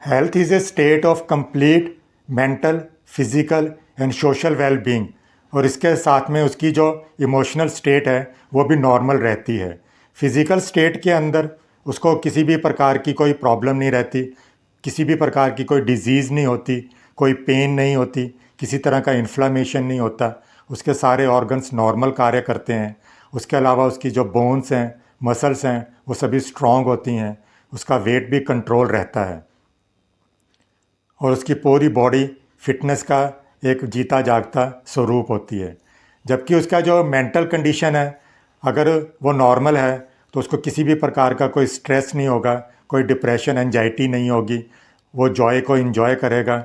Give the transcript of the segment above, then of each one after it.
Health is a state of complete mental, physical and social well-being और इसके साथ में उसकी जो इमोशनल स्टेट है वो भी नॉर्मल रहती है। फिज़िकल स्टेट के अंदर उसको किसी भी प्रकार की कोई प्रॉब्लम नहीं रहती, किसी भी प्रकार की कोई डिज़ीज़ नहीं होती, कोई पेन नहीं होती, किसी तरह का इन्फ्लामेशन नहीं होता, उसके सारे ऑर्गन्स नॉर्मल कार्य करते हैं। उसके अलावा उसकी जो बोन्स हैं, मसल्स हैं, वो सभी स्ट्रॉन्ग होती हैं, उसका वेट भी कंट्रोल रहता है और उसकी पूरी बॉडी फिटनेस का एक जीता जागता स्वरूप होती है। जबकि उसका जो मेंटल कंडीशन है, अगर वो नॉर्मल है तो उसको किसी भी प्रकार का कोई स्ट्रेस नहीं होगा, कोई डिप्रेशन, एंजाइटी नहीं होगी, वो जॉय को एंजॉय करेगा,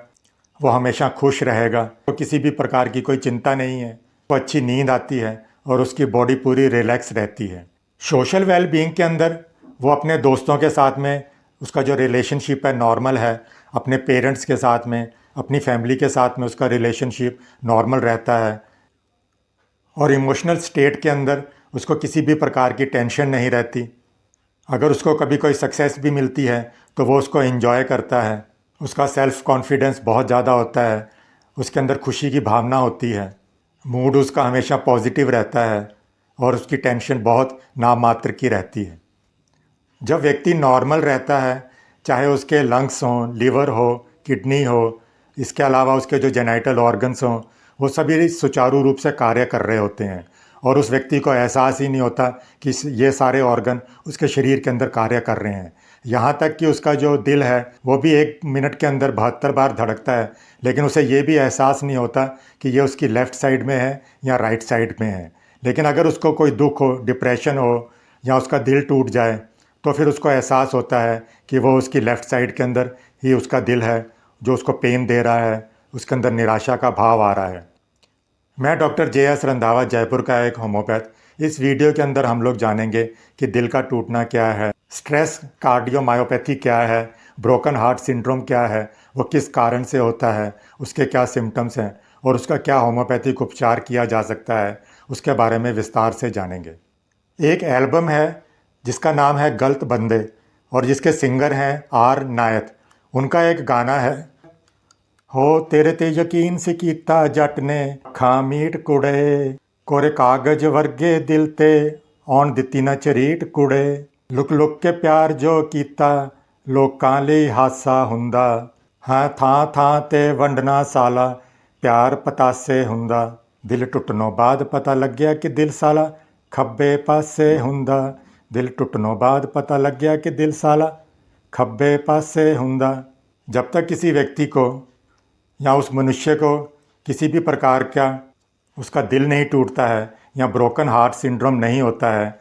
वो हमेशा खुश रहेगा, तो किसी भी प्रकार की कोई चिंता नहीं है, वो अच्छी नींद आती है और उसकी बॉडी पूरी रिलैक्स रहती है। सोशल वेल बीइंग के अंदर वो अपने दोस्तों के साथ में उसका जो रिलेशनशिप है नॉर्मल है, अपने पेरेंट्स के साथ में, अपनी फैमिली के साथ में उसका रिलेशनशिप नॉर्मल रहता है और इमोशनल स्टेट के अंदर उसको किसी भी प्रकार की टेंशन नहीं रहती। अगर उसको कभी कोई सक्सेस भी मिलती है तो वो उसको एंजॉय करता है, उसका सेल्फ़ कॉन्फिडेंस बहुत ज़्यादा होता है, उसके अंदर खुशी की भावना होती है, मूड उसका हमेशा पॉजिटिव रहता है और उसकी टेंशन बहुत नाम मात्र की रहती है। जब व्यक्ति नॉर्मल रहता है, चाहे उसके लंग्स हों, लिवर हो, किडनी हो, इसके अलावा उसके जो जेनिटल ऑर्गन्स हों, वो सभी सुचारू रूप से कार्य कर रहे होते हैं और उस व्यक्ति को एहसास ही नहीं होता कि ये सारे ऑर्गन उसके शरीर के अंदर कार्य कर रहे हैं। यहाँ तक कि उसका जो दिल है वो भी 1 मिनट के अंदर 72 बार धड़कता है, लेकिन उसे ये भी एहसास नहीं होता कि ये उसकी लेफ़्ट साइड में है या राइट साइड में है। लेकिन अगर उसको कोई दुख हो, डिप्रेशन हो या उसका दिल टूट जाए तो फिर उसको एहसास होता है कि वो उसकी लेफ़्ट साइड के अंदर ही उसका दिल है जो उसको पेन दे रहा है, उसके अंदर निराशा का भाव आ रहा है। मैं डॉक्टर JS रंधावा, जयपुर का एक होम्योपैथ। इस वीडियो के अंदर हम लोग जानेंगे कि दिल का टूटना क्या है, स्ट्रेस कार्डियोमायोपैथी क्या है, ब्रोकन हार्ट सिंड्रोम क्या है, वो किस कारण से होता है, उसके क्या सिम्टम्स हैं और उसका क्या होम्योपैथिक उपचार किया जा सकता है, उसके बारे में विस्तार से जानेंगे। एक एल्बम है जिसका नाम है गलत बंदे और जिसके सिंगर हैं R नायत। उनका एक गाना है, हो तेरे ते यकीन से कीता जट ने अखां मीट कुड़े, कोरे कागज वर्गे दिल ते आउण दित्ती ना झरीट कुड़े, लुक लुक के प्यार जो कीता लोकां लई हासा हुंदा, हाँ थां थां ते वंडना साला प्यार पतासे हुंदा, दिल टुटनों बाद पता लग्या कि दिल साला खब्बे पासे हुंदा, दिल टुटनों बाद पता लग गया कि दिल साला खब्बे पासे हुंदा। जब तक किसी व्यक्ति को या उस मनुष्य को किसी भी प्रकार का उसका दिल नहीं टूटता है या ब्रोकन हार्ट सिंड्रोम नहीं होता है,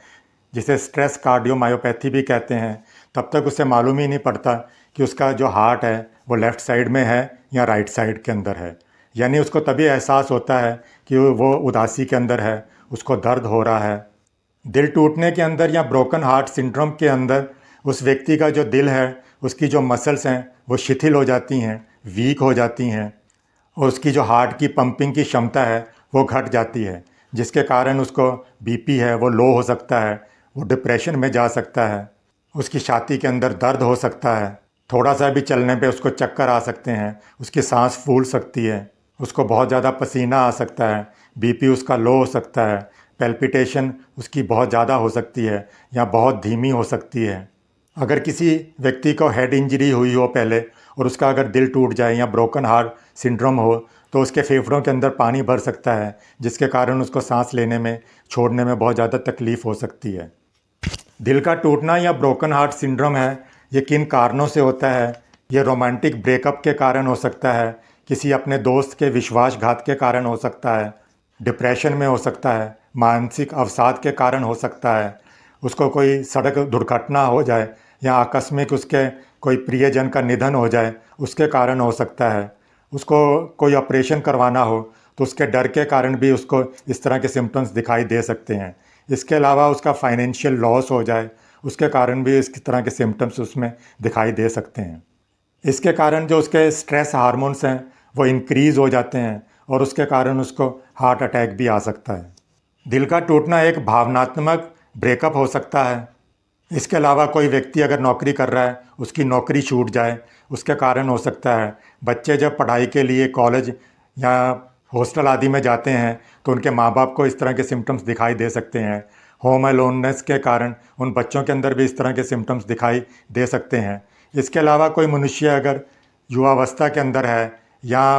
जिसे स्ट्रेस कार्डियोमायोपैथी भी कहते हैं, तब तक उसे मालूम ही नहीं पड़ता कि उसका जो हार्ट है वो लेफ़्ट साइड में है या राइट साइड के अंदर है। यानी उसको तभी एहसास होता है कि वो उदासी के अंदर है, उसको दर्द हो रहा है। दिल टूटने के अंदर या ब्रोकन हार्ट सिंड्रोम के अंदर उस व्यक्ति का जो दिल है, उसकी जो मसल्स हैं वो शिथिल हो जाती हैं, वीक हो जाती हैं और उसकी जो हार्ट की पंपिंग की क्षमता है वो घट जाती है, जिसके कारण उसको BP है वो लो हो सकता है, वो डिप्रेशन में जा सकता है, उसकी छाती के अंदर दर्द हो सकता है, थोड़ा सा भी चलने पे उसको चक्कर आ सकते हैं, उसकी सांस फूल सकती है, उसको बहुत ज़्यादा पसीना आ सकता है, BP उसका लो हो सकता है, पैल्पिटेशन उसकी बहुत ज़्यादा हो सकती है या बहुत धीमी हो सकती है। अगर किसी व्यक्ति को हेड इंजरी हुई हो पहले और उसका अगर दिल टूट जाए या ब्रोकन हार्ट सिंड्रोम हो तो उसके फेफड़ों के अंदर पानी भर सकता है, जिसके कारण उसको सांस लेने में, छोड़ने में बहुत ज़्यादा तकलीफ़ हो सकती है। दिल का टूटना या ब्रोकन हार्ट सिंड्रोम है, ये किन कारणों से होता है? ये रोमांटिक ब्रेकअप के कारण हो सकता है, किसी अपने दोस्त के विश्वासघात के कारण हो सकता है, डिप्रेशन में हो सकता है, मानसिक अवसाद के कारण हो सकता है, उसको कोई सड़क दुर्घटना हो जाए या आकस्मिक उसके कोई प्रियजन का निधन हो जाए उसके कारण हो सकता है, उसको कोई ऑपरेशन करवाना हो तो उसके डर के कारण भी उसको इस तरह के सिम्टम्स दिखाई दे सकते हैं। इसके अलावा उसका फाइनेंशियल लॉस हो जाए उसके कारण भी इस तरह के सिम्टम्स उसमें दिखाई दे सकते हैं। इसके कारण जो उसके स्ट्रेस हार्मोन्स हैं वो इंक्रीज़ हो जाते हैं और उसके कारण उसको हार्ट अटैक भी आ सकता है। दिल का टूटना एक भावनात्मक ब्रेकअप हो सकता है। इसके अलावा कोई व्यक्ति अगर नौकरी कर रहा है, उसकी नौकरी छूट जाए, उसके कारण हो सकता है। बच्चे जब पढ़ाई के लिए कॉलेज या हॉस्टल आदि में जाते हैं तो उनके माँ बाप को इस तरह के सिम्टम्स दिखाई दे सकते हैं। होम अलोननेस के कारण उन बच्चों के अंदर भी इस तरह के सिम्टम्स दिखाई दे सकते हैं। इसके अलावा कोई मनुष्य अगर युवावस्था के अंदर है या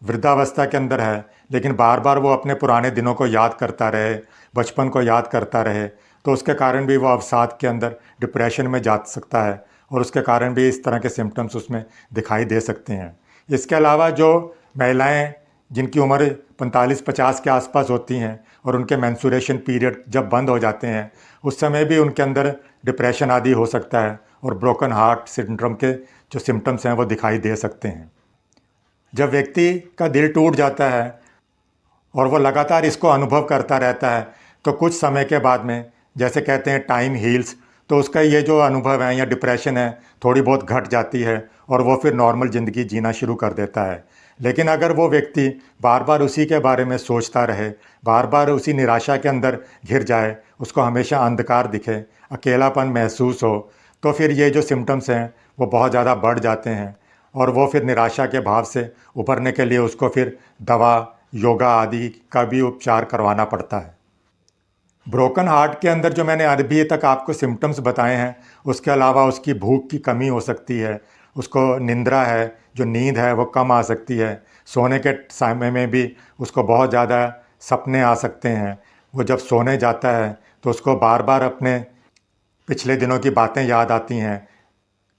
वृद्धावस्था के अंदर है, लेकिन बार बार वो अपने पुराने दिनों को याद करता रहे, बचपन को याद करता रहे, तो उसके कारण भी वो अवसाद के अंदर डिप्रेशन में जा सकता है और उसके कारण भी इस तरह के सिम्टम्स उसमें दिखाई दे सकते हैं। इसके अलावा जो महिलाएं जिनकी उम्र 45-50 के आसपास होती हैं और उनके मेंस्ट्रुएशन पीरियड जब बंद हो जाते हैं, उस समय भी उनके अंदर डिप्रेशन आदि हो सकता है और ब्रोकन हार्ट सिंड्रोम के जो सिम्टम्स हैं वो दिखाई दे सकते हैं। जब व्यक्ति का दिल टूट जाता है और वो लगातार इसको अनुभव करता रहता है, तो कुछ समय के बाद में, जैसे कहते हैं टाइम हील्स, तो उसका ये जो अनुभव है या डिप्रेशन है थोड़ी बहुत घट जाती है और वो फिर नॉर्मल ज़िंदगी जीना शुरू कर देता है। लेकिन अगर वो व्यक्ति बार बार उसी के बारे में सोचता रहे, बार बार उसी निराशा के अंदर घिर जाए, उसको हमेशा अंधकार दिखे, अकेलापन महसूस हो, तो फिर ये जो सिम्टम्स हैं वो बहुत ज़्यादा बढ़ जाते हैं और वो फिर निराशा के भाव से उभरने के लिए उसको फिर दवा, योगा आदि का भी उपचार करवाना पड़ता है। ब्रोकन हार्ट के अंदर जो मैंने अभी तक आपको सिम्टम्स बताए हैं, उसके अलावा उसकी भूख की कमी हो सकती है, उसको निंद्रा है, जो नींद है वो कम आ सकती है, सोने के समय में भी उसको बहुत ज़्यादा सपने आ सकते हैं। वो जब सोने जाता है तो उसको बार बार अपने पिछले दिनों की बातें याद आती हैं,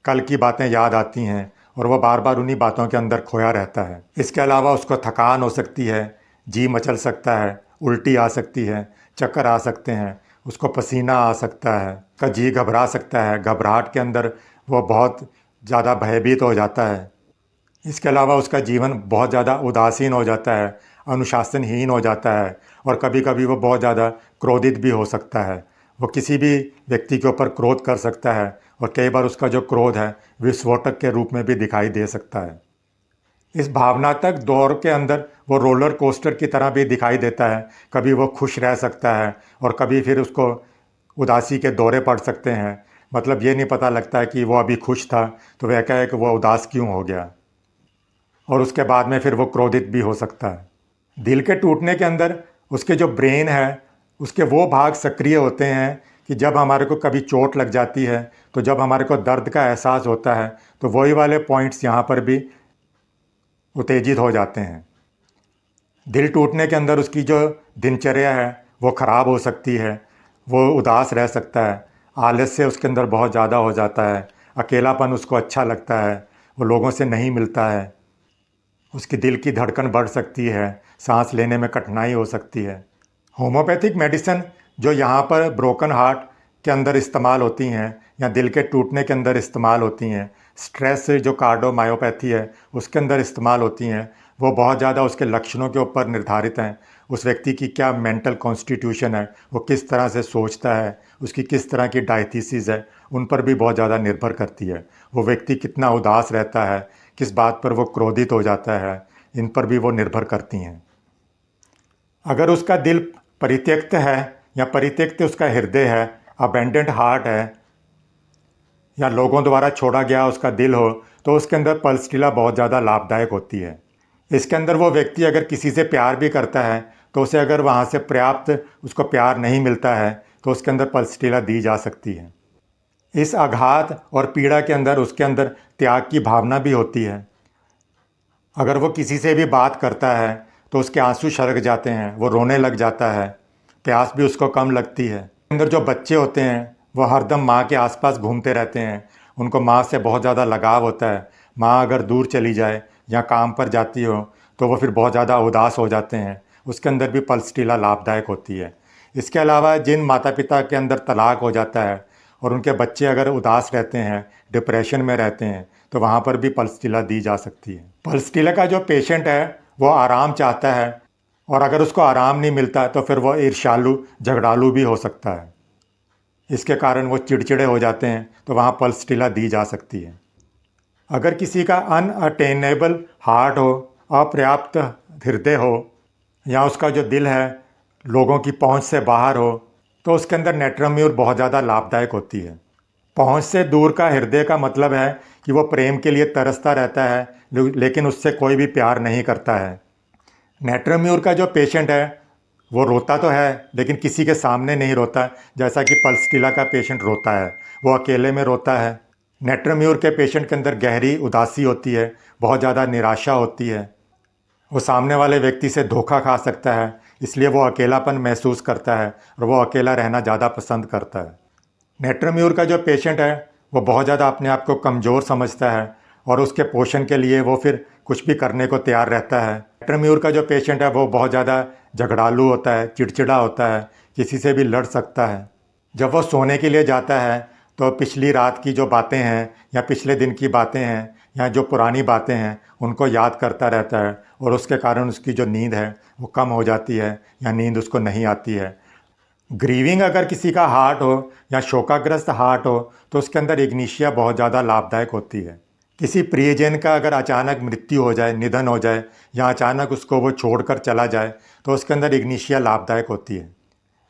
कल की बातें याद आती हैं और वह बार बार उन्हीं बातों के अंदर खोया रहता है। इसके अलावा उसको थकान हो सकती है, जी मचल सकता है, उल्टी आ सकती है, चक्कर आ सकते हैं, उसको पसीना आ सकता है, उसका जी घबरा सकता है, घबराहट के अंदर वो बहुत ज़्यादा भयभीत हो जाता है। इसके अलावा उसका जीवन बहुत ज़्यादा उदासीन हो जाता है, अनुशासनहीन हो जाता है और कभी कभी वो बहुत ज़्यादा क्रोधित भी हो सकता है। वो किसी भी व्यक्ति के ऊपर क्रोध कर सकता है और कई बार उसका जो क्रोध है विस्फोटक के रूप में भी दिखाई दे सकता है। इस भावनात्मक दौर के अंदर वो रोलर कोस्टर की तरह भी दिखाई देता है। कभी वो खुश रह सकता है और कभी फिर उसको उदासी के दौरे पड़ सकते हैं। मतलब ये नहीं पता लगता है कि वो अभी खुश था तो वह कहे कि वो उदास क्यों हो गया, और उसके बाद में फिर वो क्रोधित भी हो सकता है। दिल के टूटने के अंदर उसके जो ब्रेन है उसके वो भाग सक्रिय होते हैं कि जब हमारे को कभी चोट लग जाती है, तो जब हमारे को दर्द का एहसास होता है, तो वही वाले पॉइंट्स यहाँ पर भी उत्तेजित हो जाते हैं। दिल टूटने के अंदर उसकी जो दिनचर्या है वो ख़राब हो सकती है, वो उदास रह सकता है, आलस्य उसके अंदर बहुत ज़्यादा हो जाता है, अकेलापन उसको अच्छा लगता है, वो लोगों से नहीं मिलता है, उसकी दिल की धड़कन बढ़ सकती है, सांस लेने में कठिनाई हो सकती है। होम्योपैथिक मेडिसिन जो यहाँ पर ब्रोकन हार्ट के अंदर इस्तेमाल होती हैं या दिल के टूटने के अंदर इस्तेमाल होती हैं, स्ट्रेस जो कार्डियोमायोपैथी है उसके अंदर इस्तेमाल होती हैं, वो बहुत ज़्यादा उसके लक्षणों के ऊपर निर्धारित हैं। उस व्यक्ति की क्या मेंटल कॉन्स्टिट्यूशन है, वो किस तरह से सोचता है, उसकी किस तरह की डायथिसिस है, उन पर भी बहुत ज़्यादा निर्भर करती है। वो व्यक्ति कितना उदास रहता है, किस बात पर वो क्रोधित हो जाता है, इन पर भी वो निर्भर करती हैं। अगर उसका दिल परित्यक्त है या परित्यक्त उसका हृदय है, अबेंडेंट हार्ट है या लोगों द्वारा छोड़ा गया उसका दिल हो, तो उसके अंदर पल्सटिला बहुत ज़्यादा लाभदायक होती है। इसके अंदर वो व्यक्ति अगर किसी से प्यार भी करता है तो उसे अगर वहाँ से पर्याप्त उसको प्यार नहीं मिलता है तो उसके अंदर पल्सटिला दी जा सकती है। इस आघात और पीड़ा के अंदर उसके अंदर त्याग की भावना भी होती है। अगर वो किसी से भी बात करता है तो उसके आंसू छलक जाते हैं, वो रोने लग जाता है, प्यास भी उसको कम लगती है। अंदर जो बच्चे होते हैं वो हरदम माँ के आसपास घूमते रहते हैं, उनको माँ से बहुत ज़्यादा लगाव होता है। माँ अगर दूर चली जाए या काम पर जाती हो तो वो फिर बहुत ज़्यादा उदास हो जाते हैं, उसके अंदर भी पल्सटिला लाभदायक होती है। इसके अलावा जिन माता पिता के अंदर तलाक हो जाता है और उनके बच्चे अगर उदास रहते हैं, डिप्रेशन में रहते हैं, तो वहाँ पर भी पल्सटिला दी जा सकती है। पल्सटिला का जो पेशेंट है वो आराम चाहता है और अगर उसको आराम नहीं मिलता तो फिर वो ईर्ष्यालु, झगड़ालू भी हो सकता है। इसके कारण वो चिड़चिड़े हो जाते हैं, तो वहाँ पल्सटिला दी जा सकती है। अगर किसी का अनअटेनेबल हार्ट हो, अपर्याप्त हृदय हो या उसका जो दिल है लोगों की पहुंच से बाहर हो, तो उसके अंदर नेट्रोम्यूर बहुत ज़्यादा लाभदायक होती है। पहुंच से दूर का हृदय का मतलब है कि वो प्रेम के लिए तरसता रहता है लेकिन उससे कोई भी प्यार नहीं करता है। नेट्रम्यूर का जो पेशेंट है वो रोता तो है लेकिन किसी के सामने नहीं रोता, जैसा कि पल्सटिला का पेशेंट रोता है, वो अकेले में रोता है। नेट्रम्यूर के पेशेंट के अंदर गहरी उदासी होती है, बहुत ज़्यादा निराशा होती है। वो सामने वाले व्यक्ति से धोखा खा सकता है, इसलिए वो अकेलापन महसूस करता है और वो अकेला रहना ज़्यादा पसंद करता है। नेट्रम्यूर का जो पेशेंट है वो बहुत ज़्यादा अपने आप को कमज़ोर समझता है और उसके पोषण के लिए वो फिर कुछ भी करने को तैयार रहता है। नेट्रम्यूर का जो पेशेंट है वो बहुत ज़्यादा झगड़ालू होता है, चिड़चिड़ा होता है, किसी से भी लड़ सकता है। जब वो सोने के लिए जाता है तो पिछली रात की जो बातें हैं या पिछले दिन की बातें हैं या जो पुरानी बातें हैं उनको याद करता रहता है और उसके कारण उसकी जो नींद है वो कम हो जाती है या नींद उसको नहीं आती है। ग्रीविंग अगर किसी का हार्ट हो या शोकाग्रस्त हार्ट हो तो उसके अंदर इग्निशिया बहुत ज़्यादा लाभदायक होती है। किसी प्रियजन का अगर अचानक मृत्यु हो जाए, निधन हो जाए या अचानक उसको वो छोड़कर चला जाए तो उसके अंदर इग्निशिया लाभदायक होती है।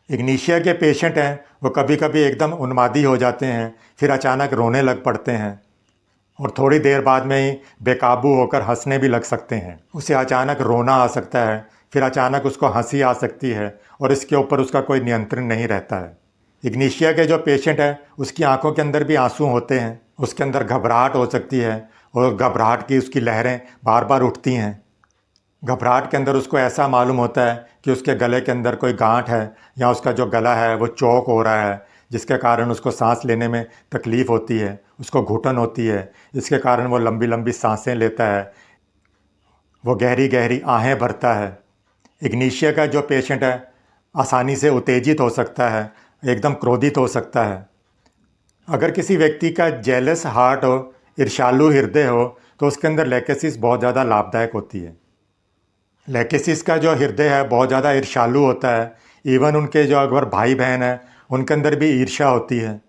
इग्निशिया के पेशेंट हैं वो कभी कभी एकदम उन्मादी हो जाते हैं, फिर अचानक रोने लग पड़ते हैं और थोड़ी देर बाद में ही बेकाबू होकर हंसने भी लग सकते हैं। उसे अचानक रोना आ सकता है, फिर अचानक उसको हंसी आ सकती है और इसके ऊपर उसका कोई नियंत्रण नहीं रहता है। इग्निशिया के जो पेशेंट है उसकी आंखों के अंदर भी आंसू होते हैं, उसके अंदर घबराहट हो सकती है और घबराहट की उसकी लहरें बार बार उठती हैं। घबराहट के अंदर उसको ऐसा मालूम होता है कि उसके गले के अंदर कोई गांठ है या उसका जो गला है वो चौक हो रहा है, जिसके कारण उसको सांस लेने में तकलीफ़ होती है, उसको घुटन होती है। इसके कारण वो लंबी लंबी सांसें लेता है, वो गहरी गहरी आहें भरता है। इग्निशिया का जो पेशेंट है आसानी से उत्तेजित हो सकता है, एकदम क्रोधित हो सकता है। अगर किसी व्यक्ति का जेलस हार्ट हो, ईर्ष्यालु हृदय हो तो उसके अंदर लेकेसिस बहुत ज़्यादा लाभदायक होती है। लेकेसिस का जो हृदय है बहुत ज़्यादा ईर्ष्यालु होता है। इवन उनके जो अगर भाई बहन हैं उनके अंदर भी ईर्ष्या होती है।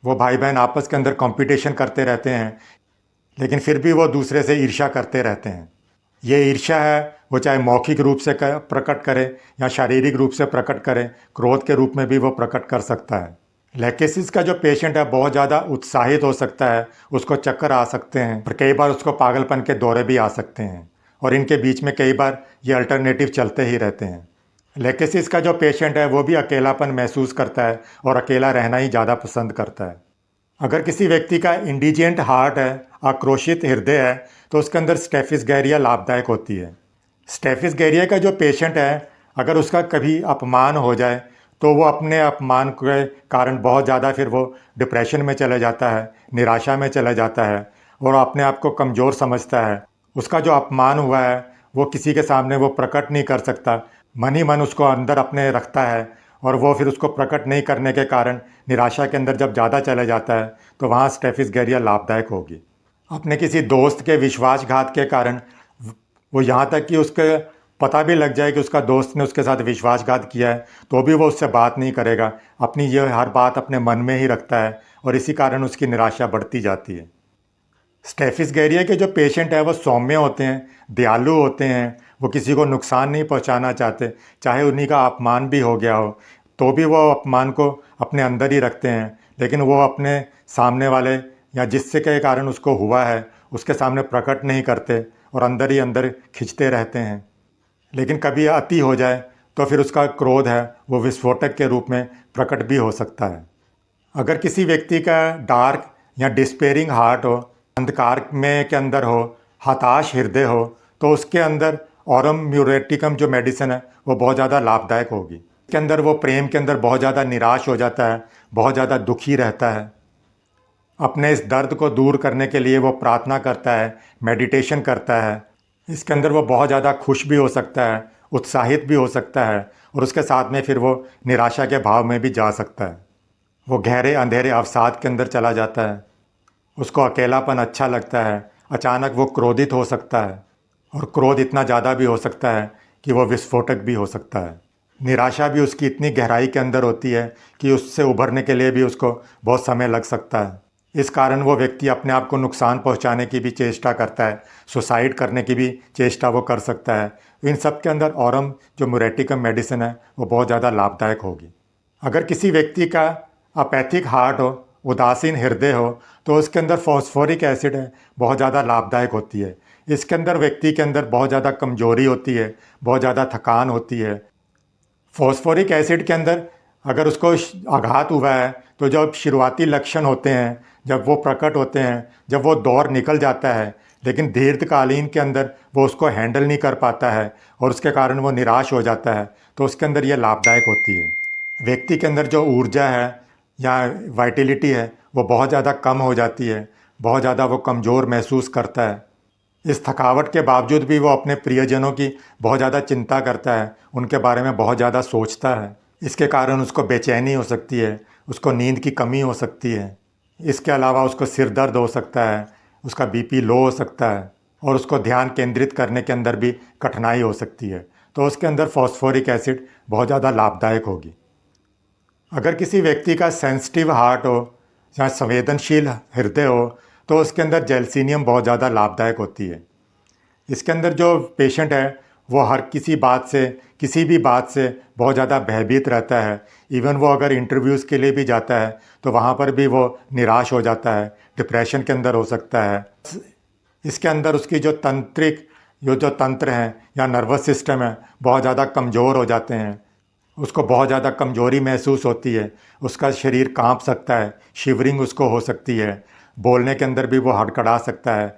वो भाई बहन आपस के अंदर कंपटीशन करते रहते हैं लेकिन फिर भी वो दूसरे से ईर्ष्या करते रहते हैं। ये ईर्ष्या है वो चाहे मौखिक रूप से प्रकट करे या शारीरिक रूप से प्रकट करे, क्रोध के रूप में भी वो प्रकट कर सकता है। लेकेसिस का जो पेशेंट है बहुत ज़्यादा उत्साहित हो सकता है, उसको चक्कर आ सकते हैं और कई बार उसको पागलपन के दौरे भी आ सकते हैं और इनके बीच में कई बार ये अल्टरनेटिव चलते ही रहते हैं। लेकेसिस का जो पेशेंट है वो भी अकेलापन महसूस करता है और अकेला रहना ही ज़्यादा पसंद करता है। अगर किसी व्यक्ति का इंडिजेंट हार्ट है, आक्रोशित हृदय है, तो उसके अंदर स्टेफिस गैरिया लाभदायक होती है। स्टेफिस गैरिया का जो पेशेंट है अगर उसका कभी अपमान हो जाए तो वो अपने अपमान के कारण बहुत ज़्यादा फिर वो डिप्रेशन में चला जाता है, निराशा में चला जाता है और अपने आप को कमज़ोर समझता है। उसका जो अपमान हुआ है वो किसी के सामने वो प्रकट नहीं कर सकता, मन ही मन उसको अंदर अपने रखता है और वो फिर उसको प्रकट नहीं करने के कारण निराशा के अंदर जब ज़्यादा चला जाता है तो वहाँ स्टेफिस गैरिया लाभदायक होगी। अपने किसी दोस्त के विश्वासघात के कारण वो यहाँ तक कि उसके पता भी लग जाए कि उसका दोस्त ने उसके साथ विश्वासघात किया है तो भी वो उससे बात नहीं करेगा, अपनी ये हर बात अपने मन में ही रखता है और इसी कारण उसकी निराशा बढ़ती जाती है। स्टेफिस गैरिया के जो पेशेंट है वो सौम्य होते हैं, दयालु होते हैं, वो किसी को नुकसान नहीं पहुंचाना चाहते, चाहे उन्हीं का अपमान भी हो गया हो तो भी वो अपमान को अपने अंदर ही रखते हैं, लेकिन वो अपने सामने वाले या जिससे के कारण उसको हुआ है उसके सामने प्रकट नहीं करते और अंदर ही अंदर खिंचते रहते हैं। लेकिन कभी अति हो जाए तो फिर उसका क्रोध है वो विस्फोटक के रूप में प्रकट भी हो सकता है। अगर किसी व्यक्ति का डार्क या डिस्पेयरिंग हार्ट हो, अंधकार में के अंदर हो, हताश हृदय हो तो उसके अंदर ऑरम म्यूरेटिकम जो मेडिसिन है वो बहुत ज़्यादा लाभदायक होगी। इसके अंदर वो प्रेम के अंदर बहुत ज़्यादा निराश हो जाता है, बहुत ज़्यादा दुखी रहता है। अपने इस दर्द को दूर करने के लिए वो प्रार्थना करता है, मेडिटेशन करता है। इसके अंदर वो बहुत ज़्यादा खुश भी हो सकता है, उत्साहित भी हो सकता है और उसके साथ में फिर वो निराशा के भाव में भी जा सकता है। वो गहरे अंधेरे अवसाद के अंदर चला जाता है, उसको अकेलापन अच्छा लगता है, अचानक वो क्रोधित हो सकता है और क्रोध इतना ज़्यादा भी हो सकता है कि वो विस्फोटक भी हो सकता है। निराशा भी उसकी इतनी गहराई के अंदर होती है कि उससे उभरने के लिए भी उसको बहुत समय लग सकता है। इस कारण वो व्यक्ति अपने आप को नुकसान पहुंचाने की भी चेष्टा करता है, सुसाइड करने की भी चेष्टा वो कर सकता है। इन सब के अंदर ऑरम जो म्यूरेटिकम मेडिसिन है वो बहुत ज़्यादा लाभदायक होगी। अगर किसी व्यक्ति का अपैथिक हार्ट हो, उदासीन हृदय हो तो उसके अंदर फॉस्फोरिक एसिड है बहुत ज़्यादा लाभदायक होती है। इसके अंदर व्यक्ति के अंदर बहुत ज़्यादा कमजोरी होती है, बहुत ज़्यादा थकान होती है। फॉस्फोरिक एसिड के अंदर अगर उसको आघात हुआ है तो जब शुरुआती लक्षण होते हैं, जब वो प्रकट होते हैं, जब वो दौर निकल जाता है, लेकिन दीर्घकालीन के अंदर वो उसको हैंडल नहीं कर पाता है और उसके कारण वो निराश हो जाता है, तो उसके अंदर ये लाभदायक होती है। व्यक्ति के अंदर जो ऊर्जा है या वाइटलिटी है वो बहुत ज़्यादा कम हो जाती है, बहुत ज़्यादा वो कमज़ोर महसूस करता है। इस थकावट के बावजूद भी वो अपने प्रियजनों की बहुत ज़्यादा चिंता करता है, उनके बारे में बहुत ज़्यादा सोचता है। इसके कारण उसको बेचैनी हो सकती है, उसको नींद की कमी हो सकती है। इसके अलावा उसको सिर दर्द हो सकता है, उसका बीपी लो हो सकता है और उसको ध्यान केंद्रित करने के अंदर भी कठिनाई हो सकती है। तो उसके अंदर फॉस्फोरिक एसिड बहुत ज़्यादा लाभदायक होगी। अगर किसी व्यक्ति का सेंसिटिव हार्ट हो या संवेदनशील हृदय हो तो उसके अंदर जैल्सीनियम बहुत ज़्यादा लाभदायक होती है। इसके अंदर जो पेशेंट है वो हर किसी भी बात से बहुत ज़्यादा भयभीत रहता है। इवन वो अगर इंटरव्यूज़ के लिए भी जाता है तो वहाँ पर भी वो निराश हो जाता है, डिप्रेशन के अंदर हो सकता है। इसके अंदर उसकी जो तंत्र हैं या नर्वस सिस्टम है बहुत ज़्यादा कमज़ोर हो जाते हैं, उसको बहुत ज़्यादा कमज़ोरी महसूस होती है, उसका शरीर कांप सकता है, शिवरिंग उसको हो सकती है, बोलने के अंदर भी वो हड़बड़ा सकता है,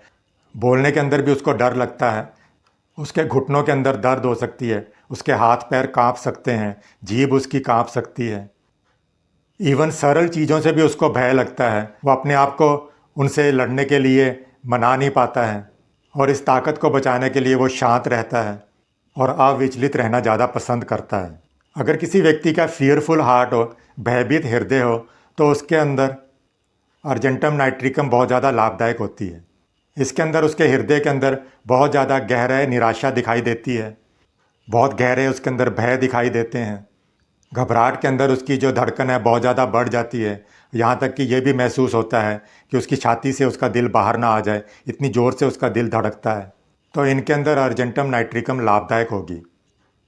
बोलने के अंदर भी उसको डर लगता है, उसके घुटनों के अंदर दर्द हो सकती है, उसके हाथ पैर कांप सकते हैं, जीभ उसकी कांप सकती है। इवन सरल चीज़ों से भी उसको भय लगता है, वो अपने आप को उनसे लड़ने के लिए मना नहीं पाता है और इस ताकत को बचाने के लिए वो शांत रहता है और अविचलित रहना ज़्यादा पसंद करता है। अगर किसी व्यक्ति का फियरफुल हार्ट हो, भयभीत हृदय हो, तो उसके अंदर अर्जेंटम नाइट्रिकम बहुत ज़्यादा लाभदायक होती है। इसके अंदर उसके हृदय के अंदर बहुत ज़्यादा गहरे निराशा दिखाई देती है, बहुत गहरे उसके अंदर भय दिखाई देते हैं। घबराहट के अंदर उसकी जो धड़कन है बहुत ज़्यादा बढ़ जाती है, यहाँ तक कि ये भी महसूस होता है कि उसकी छाती से उसका दिल बाहर ना आ जाए, इतनी ज़ोर से उसका दिल धड़कता है। तो इनके अंदर अर्जेंटम नाइट्रिकम लाभदायक होगी।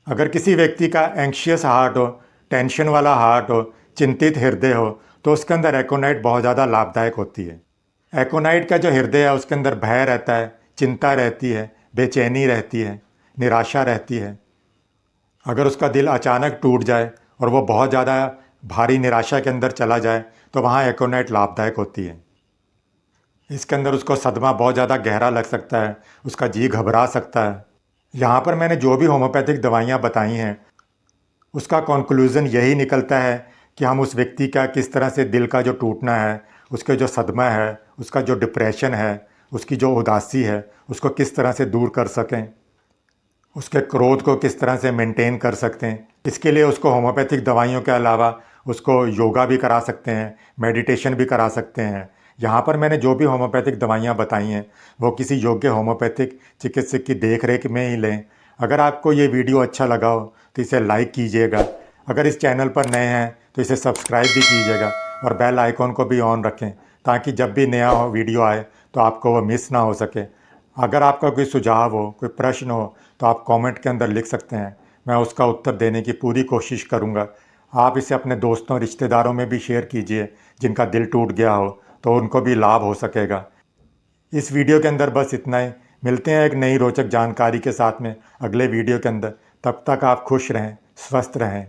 अगर किसी व्यक्ति का एंग्शियस हार्ट हो, टेंशन वाला हार्ट हो, चिंतित हृदय हो, तो उसके अंदर एकोनाइट बहुत ज़्यादा लाभदायक होती है। एकोनाइट का जो हृदय है उसके अंदर भय रहता है, चिंता रहती है, बेचैनी रहती है, निराशा रहती है। अगर उसका दिल अचानक टूट जाए और वो बहुत ज़्यादा भारी निराशा के अंदर चला जाए तो वहाँ एकोनाइट लाभदायक होती है। इसके अंदर उसको सदमा बहुत ज़्यादा गहरा लग सकता है, उसका जी घबरा सकता है। यहाँ पर मैंने जो भी होम्योपैथिक दवाइयाँ बताई हैं उसका कंक्लूज़न यही निकलता है कि हम उस व्यक्ति का किस तरह से दिल का जो टूटना है, उसके जो सदमा है, उसका जो डिप्रेशन है, उसकी जो उदासी है, उसको किस तरह से दूर कर सकें, उसके क्रोध को किस तरह से मेंटेन कर सकते हैं। इसके लिए उसको होम्योपैथिक दवाइयों के अलावा उसको योगा भी करा सकते हैं, मेडिटेशन भी करा सकते हैं। यहाँ पर मैंने जो भी होम्योपैथिक दवाइयाँ बताई हैं वो किसी योग्य होम्योपैथिक चिकित्सक की देख रेख में ही लें। अगर आपको ये वीडियो अच्छा लगा हो तो इसे लाइक कीजिएगा। अगर इस चैनल पर नए हैं तो इसे सब्सक्राइब भी कीजिएगा और बेल आइकॉन को भी ऑन रखें ताकि जब भी नया वीडियो आए तो आपको वो मिस ना हो सके। अगर आपका कोई सुझाव हो, कोई प्रश्न हो तो आप कमेंट के अंदर लिख सकते हैं, मैं उसका उत्तर देने की पूरी कोशिश करूँगा। आप इसे अपने दोस्तों रिश्तेदारों में भी शेयर कीजिए जिनका दिल टूट गया हो तो उनको भी लाभ हो सकेगा। इस वीडियो के अंदर बस इतना ही। मिलते हैं एक नई रोचक जानकारी के साथ में अगले वीडियो के अंदर। तब तक आप खुश रहें, स्वस्थ रहें।